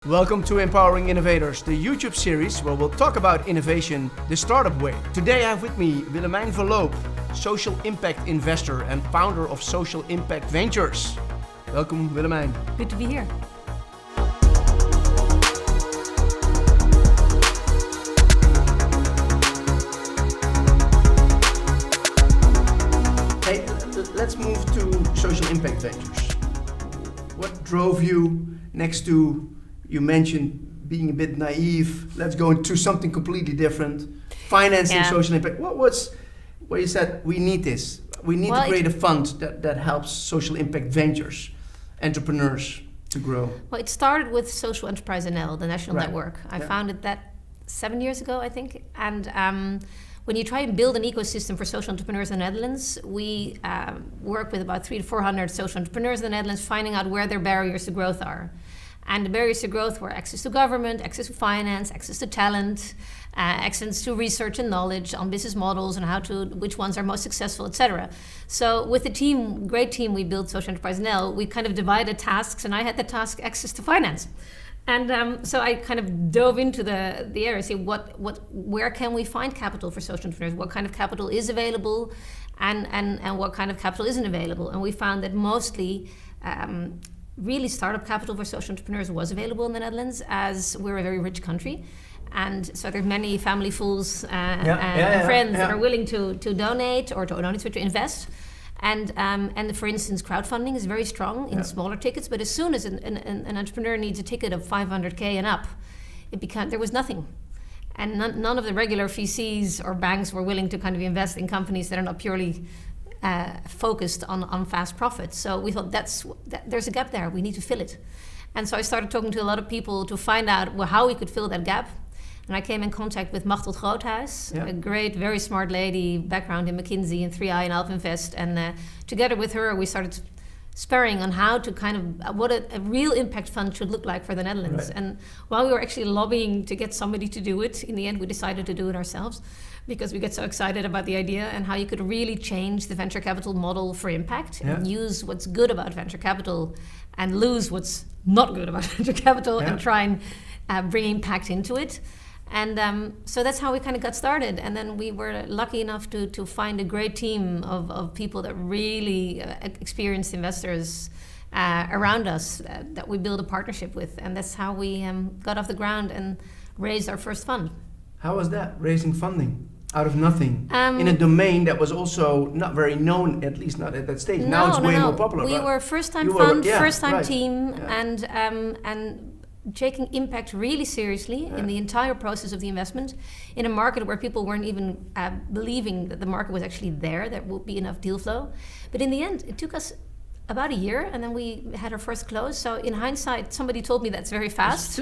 Welcome to Empowering Innovators, the YouTube series where we'll talk about innovation the startup way. Today I have with me Willemijn Verloop, social impact investor and founder of Social Impact Ventures. Welcome, Willemijn. Good to be here. Hey, let's move to Social Impact Ventures. What drove you next to, you mentioned being a bit naive, let's go into something completely different, financing social impact. What was, where you said, we need this, we need to create a fund that helps social impact ventures, entrepreneurs to grow? Well, it started with Social Enterprise NL, the national network. I founded that 7 years ago, I think. And when you try and build an ecosystem for social entrepreneurs in the Netherlands, we work with about 300 to 400 social entrepreneurs in the Netherlands, finding out where their barriers to growth are. And the barriers to growth were access to government, access to finance, access to talent, access to research and knowledge on business models and which ones are most successful, etc. So with the team, great team, we built Social Enterprise NL, we kind of divided tasks, and I had the task access to finance. And so I kind of dove into the area, see where can we find capital for social entrepreneurs, what kind of capital is available, and what kind of capital isn't available. And we found that mostly really startup capital for social entrepreneurs was available in the Netherlands, as we're a very rich country. And so there's many family fools and friends that are willing to donate or to invest. And for instance, crowdfunding is very strong in smaller tickets, but as soon as an entrepreneur needs a ticket of 500K and up, there was nothing. And none of the regular VCs or banks were willing to kind of invest in companies that are not purely focused on fast profits. So we thought there's a gap there, we need to fill it. And so I started talking to a lot of people to find out how we could fill that gap. And I came in contact with Machteld Groothuis, a great, very smart lady, background in McKinsey and 3i and Alpinvest. And together with her, we started sparring on how to what a real impact fund should look like for the Netherlands. Right. And while we were actually lobbying to get somebody to do it, in the end we decided to do it ourselves, because we get so excited about the idea and how you could really change the venture capital model for impact and use what's good about venture capital and lose what's not good about venture capital and try and bring impact into it. And so that's how we kind of got started. And then we were lucky enough to find a great team of people that really experienced investors around us that we built a partnership with. And that's how we got off the ground and raised our first fund. How was that, raising funding? Out of nothing, in a domain that was also not very known, at least not at that stage. Now it's way more popular. We were first-time fund, first-time team, and taking impact really seriously in the entire process of the investment, in a market where people weren't even believing that the market was actually there would be enough deal flow. But in the end, it took us about a year, and then we had our first close. So in hindsight, somebody told me that's very fast.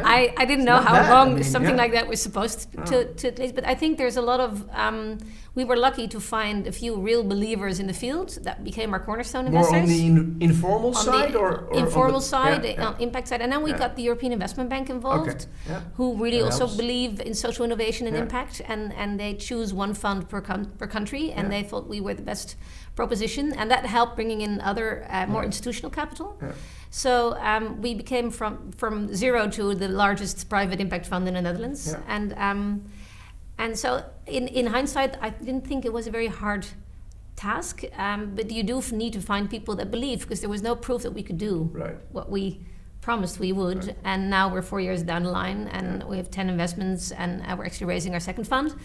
I didn't know how long something like that was supposed to at least. But I think there's a lot of, we were lucky to find a few real believers in the field that became our cornerstone investors. More on the informal side? Or informal side, impact side. And then we got the European Investment Bank involved, who really also believe in social innovation and impact. And they choose one fund per country, and they thought we were the best proposition, and that helped bringing in other more institutional capital. So we became from zero to the largest private impact fund in the Netherlands. And so in hindsight, I didn't think it was a very hard task, but you do need to find people that believe, because there was no proof that we could do what we promised we would. And now we're 4 years down the line, and we have 10 investments, and we're actually raising our second fund.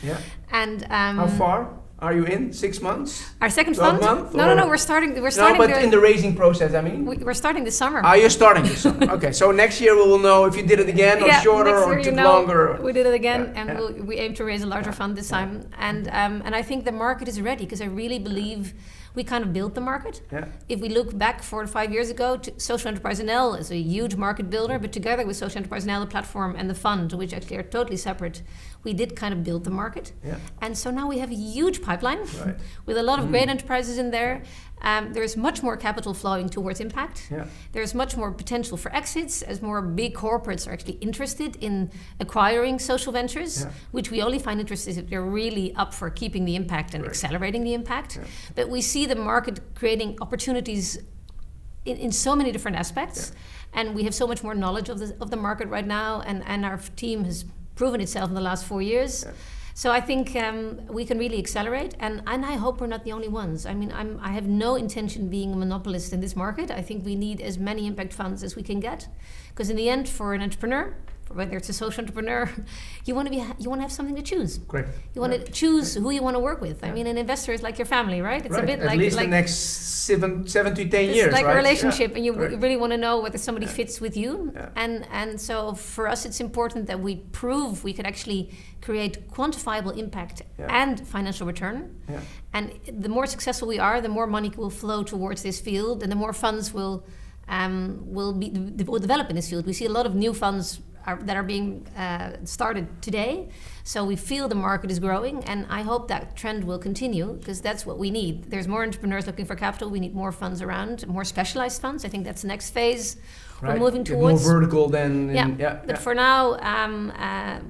And how far are you in? 6 months? Our second fund? No, we're starting. No, but in the raising process, I mean. We're starting this summer. You're starting this summer. Okay, so next year we will know if you did it again, or shorter, or took longer. We did it again, and we aim to raise a larger fund this time. And I think the market is ready, because I really believe we kind of built the market. If we look back 4 to 5 years ago, Social Enterprise NL is a huge market builder, but together with Social Enterprise NL, the platform and the fund, which actually are totally separate, we did kind of build the market. And so now we have a huge pipeline with a lot of great enterprises in there. There's much more capital flowing towards impact. There's much more potential for exits, as more big corporates are actually interested in acquiring social ventures, which we only find interesting if they're really up for keeping the impact and accelerating the impact. But we see the market creating opportunities in so many different aspects, and we have so much more knowledge of the market right now, and our team has proven itself in the last 4 years. Yeah. So I think we can really accelerate, and I hope we're not the only ones. I mean, I have no intention being a monopolist in this market. I think we need as many impact funds as we can get, because in the end, for an entrepreneur, whether it's a social entrepreneur, you want to have something to choose. Correct. You want to choose who you want to work with. Yeah. I mean, an investor is like your family, right? It's a bit at least the next 7 to 10 years. It's like right? a relationship, and you really want to know whether somebody fits with you. Yeah. And so for us, it's important that we prove we can actually create quantifiable impact and financial return. Yeah. And the more successful we are, the more money will flow towards this field, and the more funds will develop in this field. We see a lot of new funds that are being started today. So we feel the market is growing, and I hope that trend will continue, because that's what we need. There's more entrepreneurs looking for capital. We need more funds around, more specialized funds. I think that's the next phase we're moving towards. More vertical than... But for now,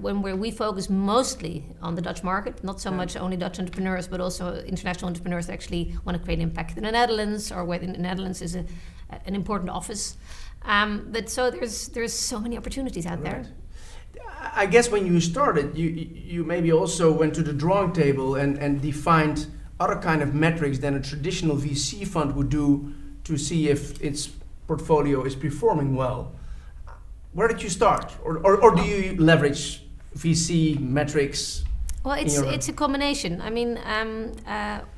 when we focus mostly on the Dutch market, not so much only Dutch entrepreneurs, but also international entrepreneurs that actually want to create impact in the Netherlands, or where in the Netherlands is an important office. But so there's so many opportunities out there. I guess when you started, you maybe also went to the drawing table and defined other kind of metrics than a traditional VC fund would do to see if its portfolio is performing well. Where did you start, or do you leverage VC metrics? Well, it's a combination. I mean,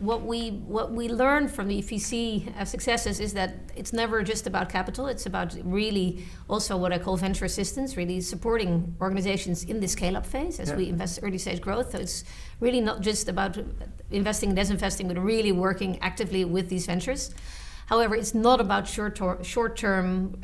what we learn from the VC successes is that it's never just about capital. It's about really also what I call venture assistance, really supporting organizations in the scale-up phase as we invest early stage growth. So it's really not just about investing and disinvesting, but really working actively with these ventures. However, it's not about short-term,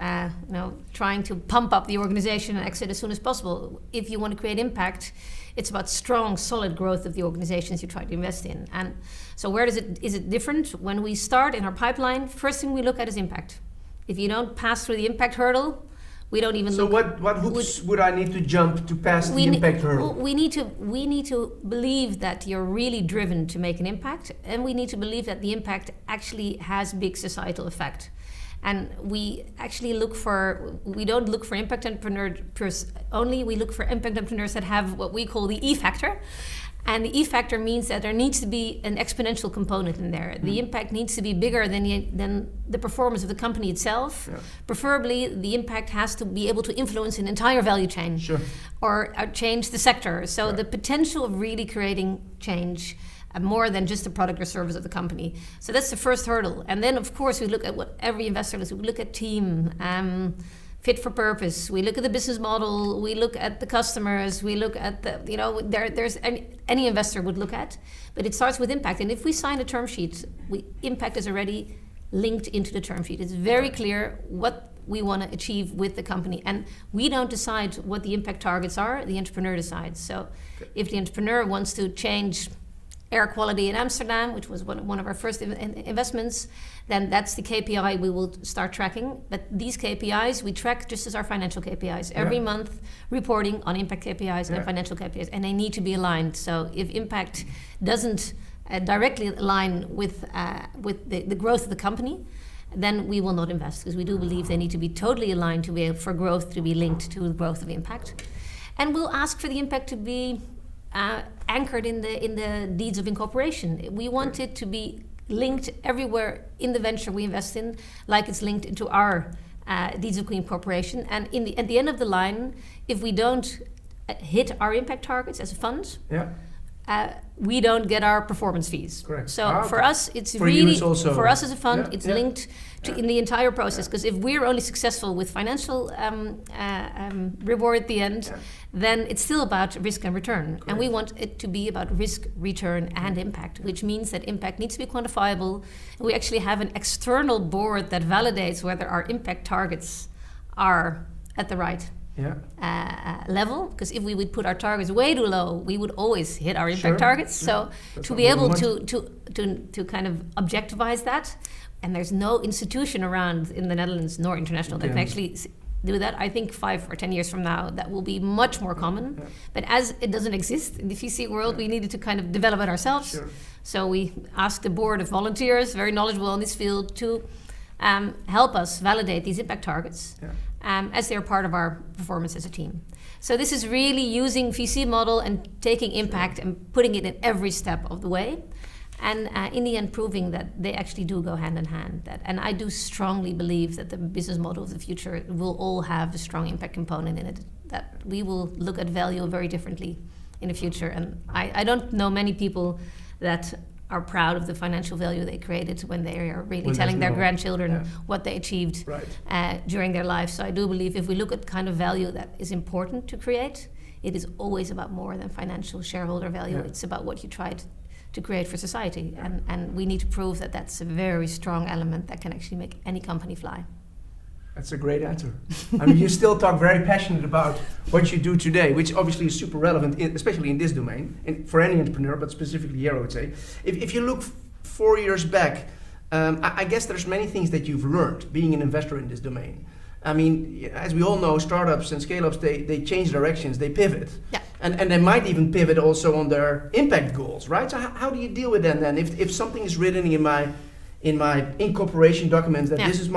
trying to pump up the organization and exit as soon as possible. If you want to create impact, it's about strong, solid growth of the organizations you try to invest in. And so where is it different? When we start in our pipeline, first thing we look at is impact. If you don't pass through the impact hurdle, we don't even look. So what hoops would I need to jump to pass the impact hurdle? We need to believe that you're really driven to make an impact, and we need to believe that the impact actually has big societal effect. And we actually we don't look for impact entrepreneurs only, we look for impact entrepreneurs that have what we call the E factor. And the E factor means that there needs to be an exponential component in there. The impact needs to be bigger than the performance of the company itself. Yeah. Preferably, the impact has to be able to influence an entire value chain, or change the sector. So the potential of really creating change more than just the product or service of the company. So that's the first hurdle. And then, of course, we look at what every investor does. We look at team, fit for purpose. We look at the business model. We look at the customers. We look at there's any investor would look at. But it starts with impact. And if we sign a term sheet, impact is already linked into the term sheet. It's very clear what we want to achieve with the company. And we don't decide what the impact targets are. The entrepreneur decides. So if the entrepreneur wants to change air quality in Amsterdam, which was one of our first investments, then that's the KPI we will start tracking. But these KPIs we track just as our financial KPIs. Every month reporting on impact KPIs and financial KPIs, and they need to be aligned. So if impact doesn't directly align with the growth of the company, then we will not invest, because we do believe they need to be totally aligned to be able for growth to be linked to the growth of impact. And we'll ask for the impact to be anchored in the deeds of incorporation. We want it to be linked everywhere in the venture we invest in, like it's linked into our deeds of incorporation. And at the end of the line, if we don't hit our impact targets as a fund, we don't get our performance fees. Correct. So for us, it's for us as a fund, it's linked to in the entire process. Because if we're only successful with financial reward at the end, then it's still about risk and return. Correct. And we want it to be about risk, return, and impact, which means that impact needs to be quantifiable. And we actually have an external board that validates whether our impact targets are at the right level, because if we would put our targets way too low, we would always hit our impact targets. So to be able to kind of objectivize that, and there's no institution around in the Netherlands nor international that can actually do that. I think 5 or 10 years from now that will be much more common. But as it doesn't exist in the VC world, we needed to kind of develop it ourselves. So we asked the board of volunteers, very knowledgeable in this field, to help us validate these impact targets as they're part of our performance as a team. So this is really using VC model and taking impact and putting it in every step of the way. And in the end, proving that they actually do go hand in hand. And I do strongly believe that the business model of the future will all have a strong impact component in it, that we will look at value very differently in the future. And I don't know many people that are proud of the financial value they created when they are really telling their grandchildren what they achieved during their life. So I do believe if we look at kind of value that is important to create, it is always about more than financial shareholder value. It's about what you tried to create for society. And we need to prove that that's a very strong element that can actually make any company fly. That's a great answer. I mean, you still talk very passionate about what you do today, which obviously is super relevant, especially in this domain, for any entrepreneur, but specifically here, I would say. If you look 4 years back, I guess there's many things that you've learned being an investor in this domain. I mean, as we all know, startups and scale-ups, they change directions, they pivot. Yeah. And they might even pivot also on their impact goals, right? So how do you deal with them then? If something is written in my incorporation documents that this is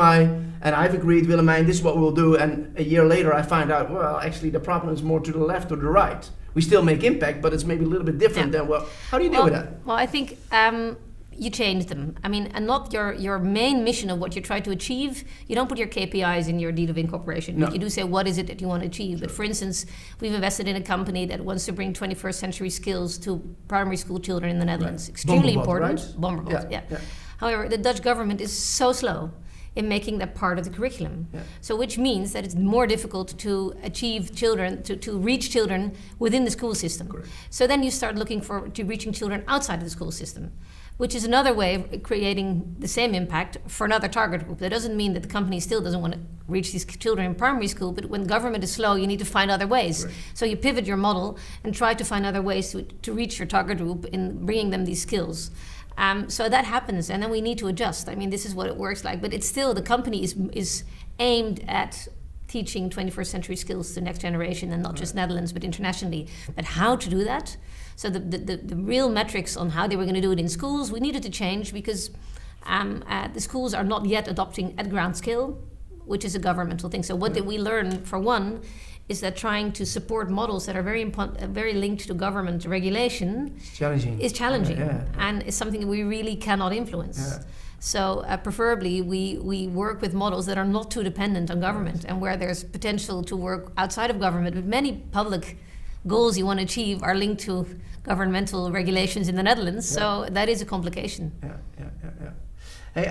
and I've agreed, Willemijn, this is what we'll do, and a year later I find out, well, actually the problem is more to the left or the right. We still make impact, but it's maybe a little bit different than, how do you deal with that? Well, I think you change them. I mean, and not your main mission of what you try to achieve. You don't put your KPIs in your deed of incorporation. No. You do say, what is it that you want to achieve? Sure. But for instance, we've invested in a company that wants to bring 21st century skills to primary school children in the Netherlands. Right. Extremely important. Right? Bomberbot, yeah. However, the Dutch government is so slow in making that part of the curriculum. Yeah. So which means that it's more difficult to achieve children, to reach children within the school system. Correct. So then you start looking to reaching children outside of the school system, which is another way of creating the same impact for another target group. That doesn't mean that the company still doesn't want to reach these children in primary school, but when government is slow, you need to find other ways. Right. So you pivot your model and try to find other ways to reach your target group in bringing them these skills. So that happens, and then we need to adjust. I mean, this is what it works like, but it's still, the company is aimed at teaching 21st century skills to the next generation, and not just Netherlands, but internationally. But how to do that? So the real metrics on how they were going to do it in schools, we needed to change because the schools are not yet adopting at ground scale, which is a governmental thing. So what did we learn, for one, is that trying to support models that are very linked to government regulation is challenging and is something we really cannot influence. Yeah. So preferably we work with models that are not too dependent on government and where there's potential to work outside of government. But many public goals you want to achieve are linked to governmental regulations in the Netherlands, so that is a complication. Yeah. Hey,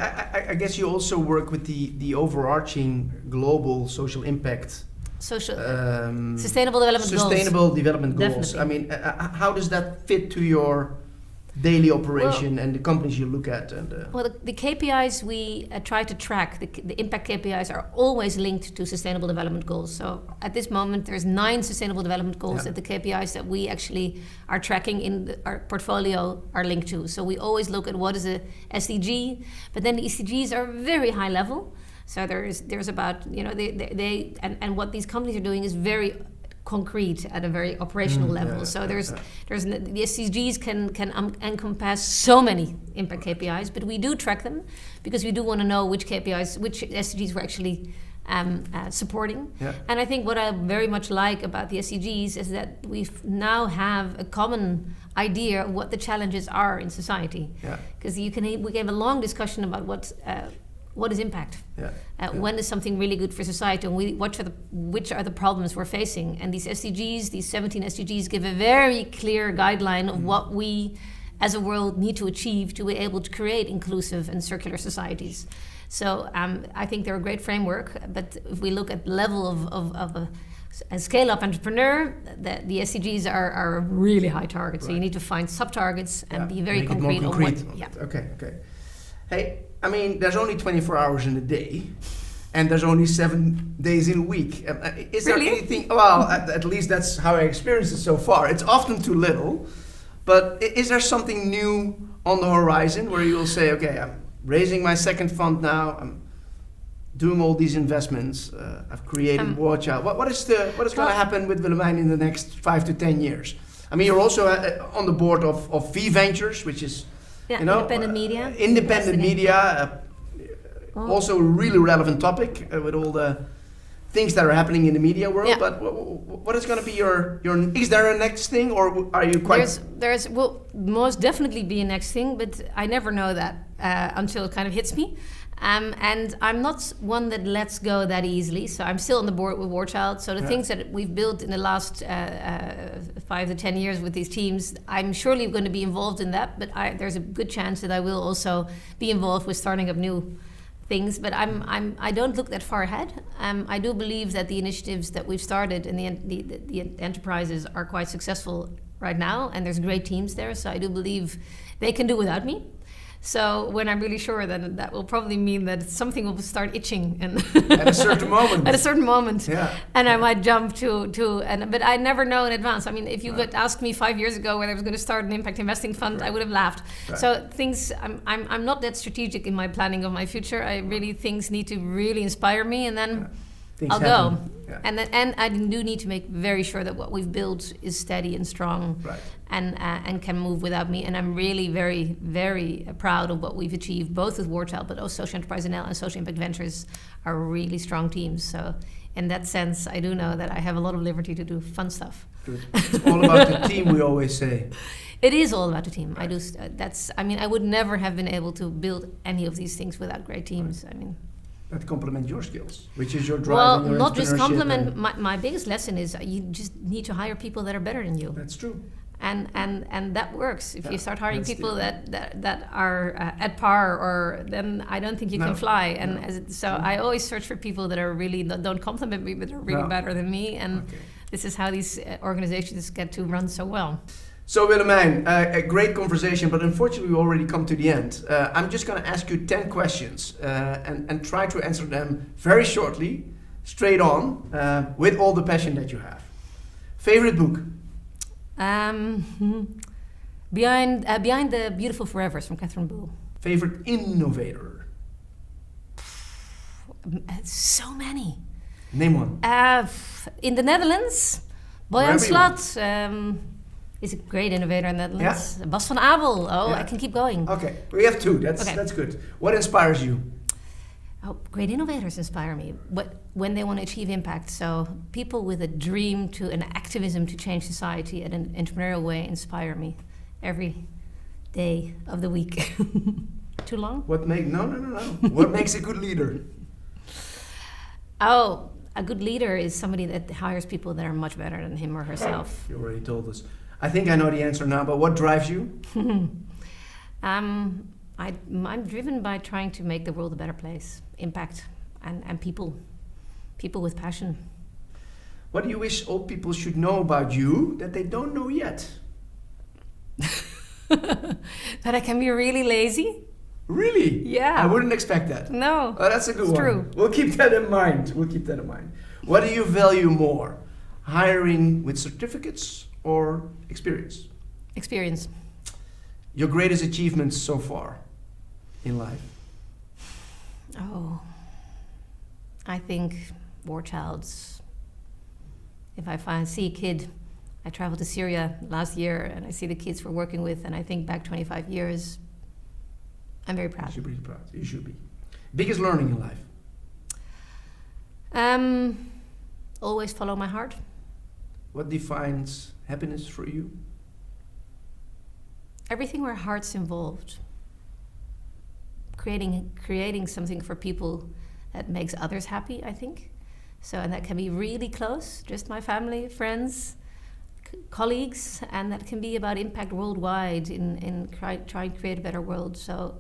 I guess you also work with the overarching global social impact. Sustainable development goals. Sustainable development goals. Definitely. I mean, how does that fit to your daily operation and the companies you look at? Well, the KPIs we try to track, the impact KPIs are always linked to sustainable development goals. So at this moment, there's 9 sustainable development goals that the KPIs that we actually are tracking in our portfolio are linked to. So we always look at what is a SDG, but then the SDGs are very high level. So there's about, they what these companies are doing is very concrete at a very operational level. So there's the SDGs can encompass so many impact KPIs, but we do track them because we do want to know which SDGs we're actually supporting. Yeah. And I think what I very much like about the SDGs is that we now have a common idea of what the challenges are in society. Because we can have a long discussion about what is impact? When is something really good for society, and which are the problems we're facing? And these SDGs, these 17 SDGs, give a very clear guideline of what we, as a world, need to achieve to be able to create inclusive and circular societies. So I think they're a great framework. But if we look at the level of a scale-up entrepreneur, the SDGs are a really high target. Right. So you need to find sub-targets and be very concrete on what. Yeah. Okay. Hey. I mean, there's only 24 hours in a day, and there's only 7 days in a week. Is there anything? Well, at least that's how I experienced it so far. It's often too little, but is there something new on the horizon where you will say, okay, I'm raising my second fund now. I'm doing all these investments. I've created Watch Out. What is going to happen with Willemijn in the next 5 to 10 years? I mean, you're also on the board of V Ventures, which is. Independent media. Independent media. Also a really relevant topic with all the things that are happening in the media world. Yeah. But what is going to be your? Is there a next thing, or are you quite? There's will most definitely be a next thing, but I never know that until it kind of hits me. And I'm not one that lets go that easily. So I'm still on the board with War Child. So the things that we've built in the last 5 to 10 years with these teams, I'm surely going to be involved in that. But there's a good chance that I will also be involved with starting up new things. But I don't look that far ahead. I do believe that the initiatives that we've started and the enterprises are quite successful right now. And there's great teams there. So I do believe they can do without me. So when I'm really sure, then that will probably mean that something will start itching, and at a certain moment. At a certain moment, yeah. And I might jump but I never know in advance. I mean, if you had asked me 5 years ago when I was going to start an impact investing fund, I would have laughed. Right. So I'm not that strategic in my planning of my future. Things need to really inspire me, and then I'll go. Yeah. And I do need to make very sure that what we've built is steady and strong, right. and can move without me. And I'm really very, very proud of what we've achieved, both with War Child, but also Social Enterprise NL and Social Impact Ventures are really strong teams. So in that sense, I do know that I have a lot of liberty to do fun stuff. Good. It's all about the team, we always say. It is all about the team. Right. I would never have been able to build any of these things without great teams. Right. I mean, that complement your skills, which is your drive. Well, and your not just complement. My biggest lesson is you just need to hire people that are better than you. That's true. And that works. If you start hiring people that are at par, then I don't think you can fly. And I always search for people that are really don't complement me, but are really better than me. And this is how these organizations get to run so well. So Willemijn, a great conversation, but unfortunately we already come to the end. I'm just going to ask you 10 questions and try to answer them very shortly, straight on, with all the passion that you have. Favorite book? Behind the Beautiful Forevers from Catherine Boole. Favorite innovator? So many. Name one. In the Netherlands, Boyan Slat. He's a great innovator in the Netherlands. Yeah? Bas van Abel. I can keep going. Okay, we have 2. That's good. What inspires you? Great innovators inspire me. When they want to achieve impact. So people with a dream an activism to change society in an entrepreneurial way inspire me every day of the week. Too long? No. What makes a good leader? A good leader is somebody that hires people that are much better than him or herself. You already told us. I think I know the answer now, but what drives you? I'm driven by trying to make the world a better place. Impact and people with passion. What do you wish old people should know about you that they don't know yet? That I can be really lazy. Really? Yeah. I wouldn't expect that. No. Oh, that's a good one. True. We'll keep that in mind. What do you value more? Hiring with certificates or experience? Experience. Your greatest achievements so far in life? I think War Child's. If I see a kid, I traveled to Syria last year and I see the kids we're working with and I think back 25 years, I'm very proud. You should be proud. You should be. Biggest learning in life? Always follow my heart. What defines happiness for you? Everything where heart's involved. Creating something for people that makes others happy, I think. And that can be really close, just my family, friends, colleagues, and that can be about impact worldwide in trying to create a better world. So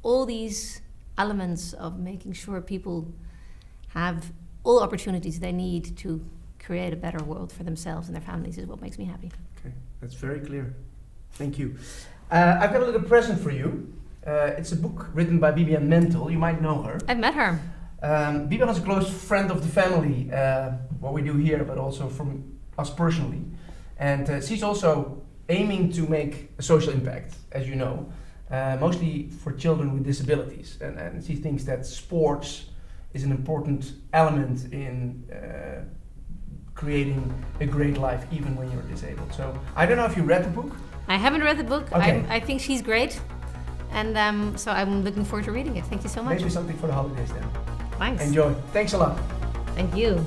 all these elements of making sure people have all opportunities they need to create a better world for themselves and their families is what makes me happy. Okay, that's very clear. Thank you. I've got a little present for you. It's a book written by Bibian Mentel. You might know her. I've met her. Bibian is a close friend of the family, what we do here, but also from us personally. And she's also aiming to make a social impact, as you know, mostly for children with disabilities. And she thinks that sports is an important element in creating a great life, even when you're disabled. So I don't know if you read the book. I haven't read the book. Okay. I think she's great. And so I'm looking forward to reading it. Thank you so much. Maybe something for the holidays then. Thanks. Enjoy. Thanks a lot. Thank you.